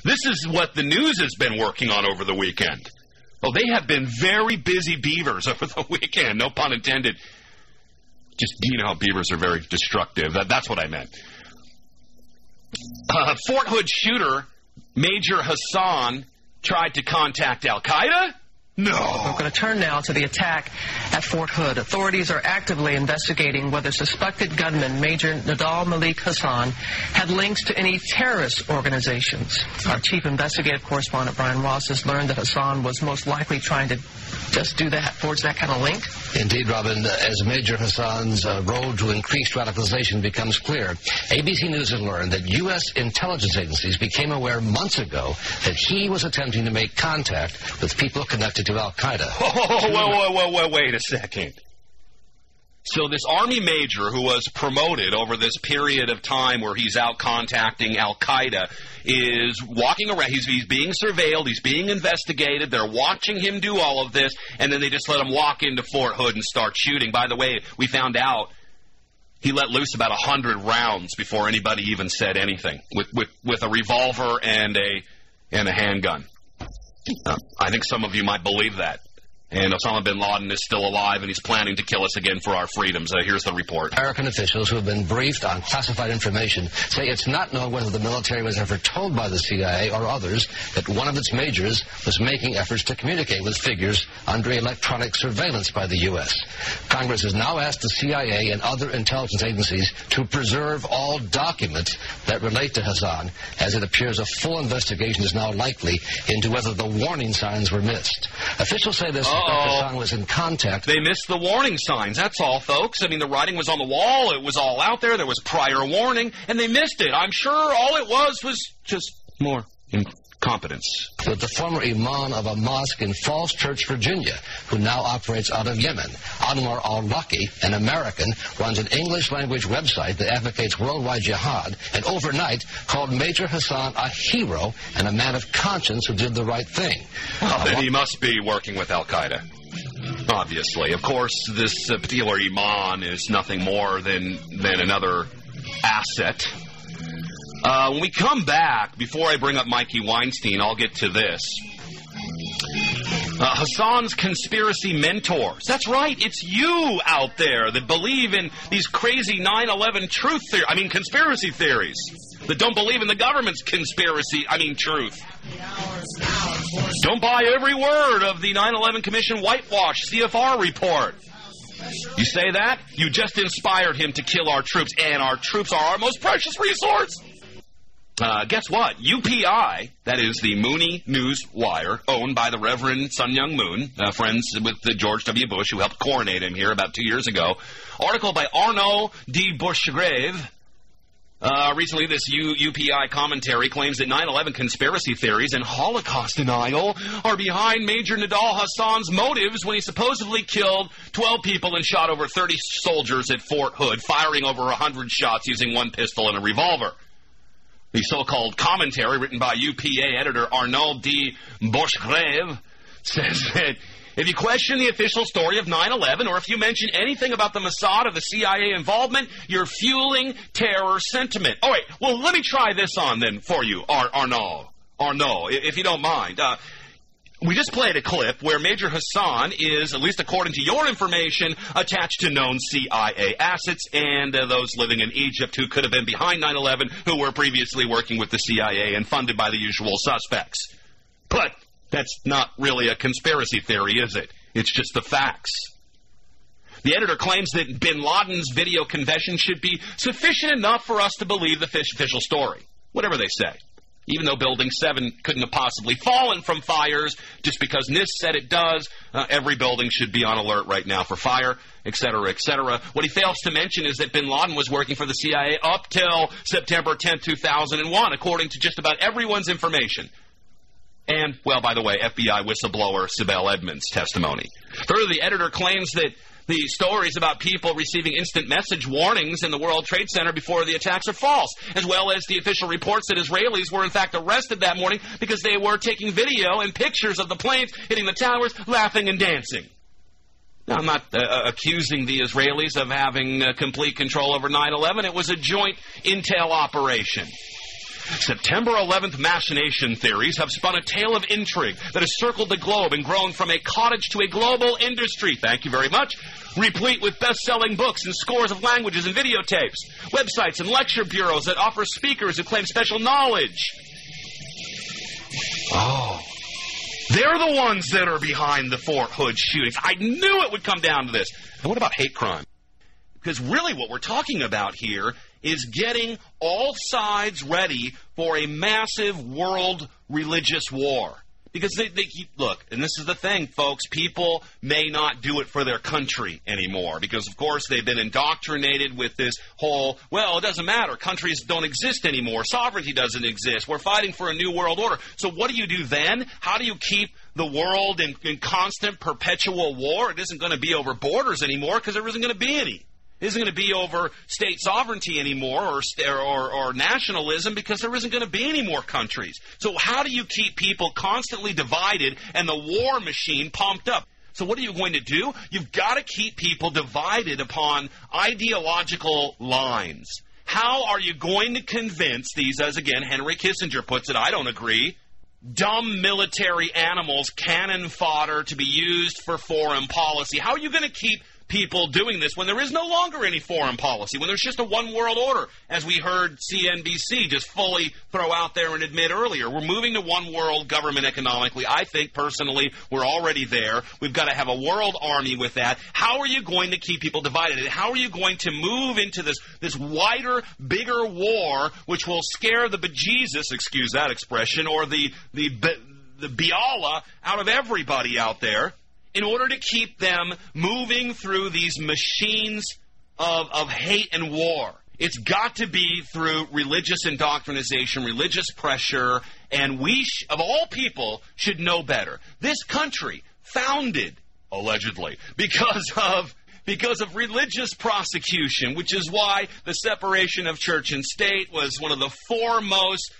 This is what the news has been working on over the weekend. Oh, they have been very busy beavers over the weekend, no pun intended. Just, you know how beavers are very destructive. That's what I meant. Fort Hood shooter Major Hassan tried to contact Al-Qaeda? No. We're going to turn now to the attack at Fort Hood. Authorities are actively investigating whether suspected gunman Major Nadal Malik Hassan had links to any terrorist organizations. Our chief investigative correspondent Brian Ross has learned that Hassan was most likely trying to just do that, forge that kind of link. Indeed, Robin, as Major Hassan's road to increased radicalization becomes clear, ABC News has learned that U.S. intelligence agencies became aware months ago that he was attempting to make contact with people connected to Al-Qaeda. Whoa, wait a second. So this Army major who was promoted over this period of time where he's out contacting Al-Qaeda is walking around. He's being surveilled. He's being investigated. They're watching him do all of this, and then they just let him walk into Fort Hood and start shooting. By the way, we found out he let loose about 100 rounds before anybody even said anything with a revolver and a handgun. I think some of you might believe that. And Osama bin Laden is still alive, and he's planning to kill us again for our freedoms. Here's the report. American officials who have been briefed on classified information say it's not known whether the military was ever told by the CIA or others that one of its majors was making efforts to communicate with figures under electronic surveillance by the U.S. Congress has now asked the CIA and other intelligence agencies to preserve all documents that relate to Hassan, as it appears a full investigation is now likely into whether the warning signs were missed. Officials say this Hassan was in contact. They missed the warning signs, that's all, folks. I mean, the writing was on the wall, it was all out there, there was prior warning, and they missed it. I'm sure all it was just more incompetence. With the former imam of a mosque in Falls Church, Virginia, who now operates out of Yemen, Anwar al-Raqi, an American, runs an English-language website that advocates worldwide jihad, and overnight called Major Hassan a hero and a man of conscience who did the right thing. Well, then he must be working with Al-Qaeda. Obviously. Of course, this particular imam is nothing more than another asset. When we come back, before I bring up Mikey Weinstein, I'll get to this. Hassan's conspiracy mentors. That's right, it's you out there that believe in these crazy 9/11 conspiracy theories. That don't believe in the government's truth. Don't buy every word of the 9/11 Commission whitewash CFR report. You say that? You just inspired him to kill our troops, and our troops are our most precious resource. Guess what? UPI, that is the Mooney News Wire, owned by the Reverend Sun Myung Moon, friends with George W. Bush, who helped coronate him here about 2 years ago. Article by Arnaud de Bourchgrave. Recently, this UPI commentary claims that 9/11 conspiracy theories and Holocaust denial are behind Major Nadal Hassan's motives when he supposedly killed 12 people and shot over 30 soldiers at Fort Hood, firing over 100 shots using one pistol and a revolver. The so-called commentary written by UPA editor Arnaud de Bourchgrave says that if you question the official story of 9/11 or if you mention anything about the Mossad or the CIA involvement, you're fueling terror sentiment. All right, well, let me try this on then for you, Arnaud, if you don't mind. We just played a clip where Major Hassan is, at least according to your information, attached to known CIA assets and those living in Egypt who could have been behind 9/11 who were previously working with the CIA and funded by the usual suspects. But that's not really a conspiracy theory, is it? It's just the facts. The editor claims that bin Laden's video confession should be sufficient enough for us to believe the official story, whatever they say. Even though Building 7 couldn't have possibly fallen from fires, just because NIST said it does, every building should be on alert right now for fire, etc., etc. What he fails to mention is that bin Laden was working for the CIA up till September 10, 2001, according to just about everyone's information. And, well, by the way, FBI whistleblower Sibel Edmonds' testimony. Further, the editor claims that the stories about people receiving instant message warnings in the World Trade Center before the attacks are false, as well as the official reports that Israelis were in fact arrested that morning because they were taking video and pictures of the planes hitting the towers, laughing and dancing. Now, I'm not accusing the Israelis of having complete control over 9/11. It was a joint intel operation. September 11th machination theories have spun a tale of intrigue that has circled the globe and grown from a cottage to a global industry. Thank you very much. Replete with best-selling books in scores of languages and videotapes, websites and lecture bureaus that offer speakers who claim special knowledge. Oh, they're the ones that are behind the Fort Hood shootings. I knew it would come down to this. And what about hate crime? Because really what we're talking about here is getting all sides ready for a massive world religious war. Because they keep, look, and this is the thing, folks, people may not do it for their country anymore. Because, of course, they've been indoctrinated with this whole, well, it doesn't matter. Countries don't exist anymore. Sovereignty doesn't exist. We're fighting for a new world order. So what do you do then? How do you keep the world in constant, perpetual war? It isn't going to be over borders anymore because there isn't going to be any. It isn't going to be over state sovereignty anymore or nationalism because there isn't going to be any more countries. So how do you keep people constantly divided and the war machine pumped up? So what are you going to do? You've got to keep people divided upon ideological lines. How are you going to convince these, as again Henry Kissinger puts it, I don't agree, dumb military animals, cannon fodder to be used for foreign policy? How are you going to keep people doing this when there is no longer any foreign policy, when there's just a one world order, as we heard CNBC just fully throw out there and admit earlier? We're moving to one world government economically. I think, personally, we're already there. We've got to have a world army with that. How are you going to keep people divided? And how are you going to move into this wider, bigger war, which will scare the bejesus, excuse that expression, or the biala out of everybody out there, in order to keep them moving through these machines of hate and war? It's got to be through religious indoctrination, religious pressure, and we, of all people, should know better. This country, founded, allegedly, because of religious prosecution, which is why the separation of church and state was one of the foremost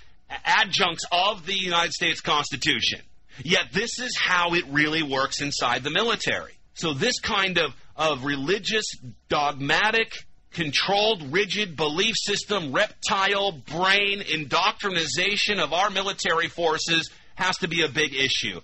adjuncts of the United States Constitution. Yet this is how it really works inside the military. So this kind of religious, dogmatic, controlled, rigid belief system, reptile brain indoctrination of our military forces has to be a big issue.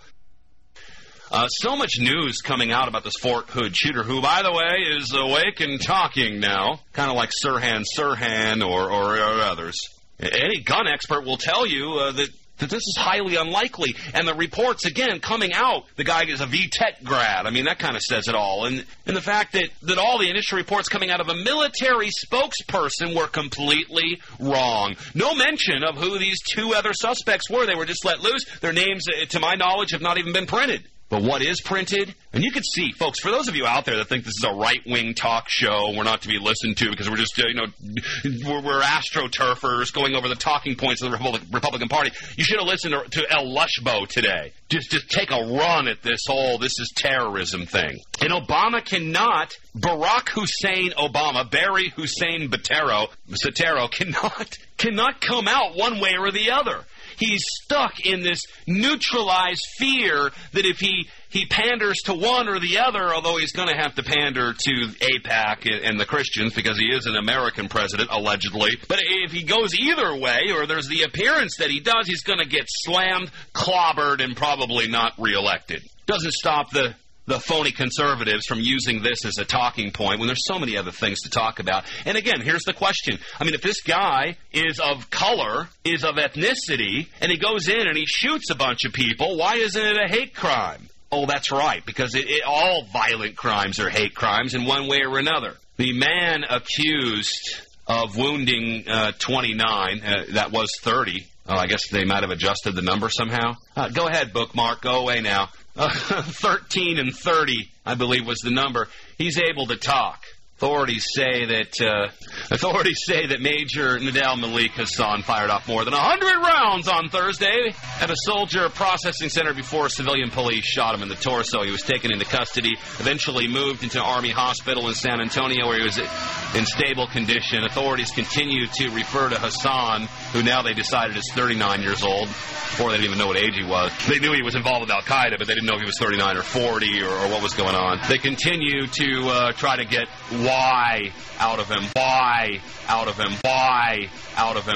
So much news coming out about this Fort Hood shooter, who, by the way, is awake and talking now, kind of like Sirhan or others. Any gun expert will tell you that this is highly unlikely. And the reports, again, coming out, the guy is a VTech grad. I mean, that kind of says it all. And the fact that all the initial reports coming out of a military spokesperson were completely wrong. No mention of who these two other suspects were. They were just let loose. Their names, to my knowledge, have not even been printed. But what is printed? And you can see, folks, for those of you out there that think this is a right-wing talk show, we're not to be listened to because we're just, we're astroturfers going over the talking points of the Republican Party, you should have listened to Lushbo today. Just take a run at this whole "this is terrorism" thing. And Obama cannot, Barack Hussein Obama, Barry Hussein Sotero cannot come out one way or the other. He's stuck in this neutralized fear that if he panders to one or the other, although he's going to have to pander to AIPAC and the Christians because he is an American president, allegedly. But if he goes either way, or there's the appearance that he does, he's going to get slammed, clobbered, and probably not reelected. Doesn't stop the phony conservatives from using this as a talking point when there's so many other things to talk about. And again, here's the question. I mean, if this guy is of color, is of ethnicity, and he goes in and he shoots a bunch of people, why isn't it a hate crime? Oh, that's right, because all violent crimes are hate crimes in one way or another. The man accused of wounding 29, that was 30. Oh, I guess they might have adjusted the number somehow. Go ahead, bookmark. Go away now. 13 and 30, I believe, was the number. He's able to talk. Authorities say that Major Nadal Malik Hassan fired off more than 100 rounds on Thursday at a soldier processing center before civilian police shot him in the torso. He was taken into custody, eventually moved into an Army hospital in San Antonio where he was in stable condition. Authorities continue to refer to Hassan, who now they decided is 39 years old. Before they didn't even know what age he was. They knew he was involved with Al-Qaeda, but they didn't know if he was 39 or 40 or what was going on. They continue to try to get why out of him, why out of him, why out of him.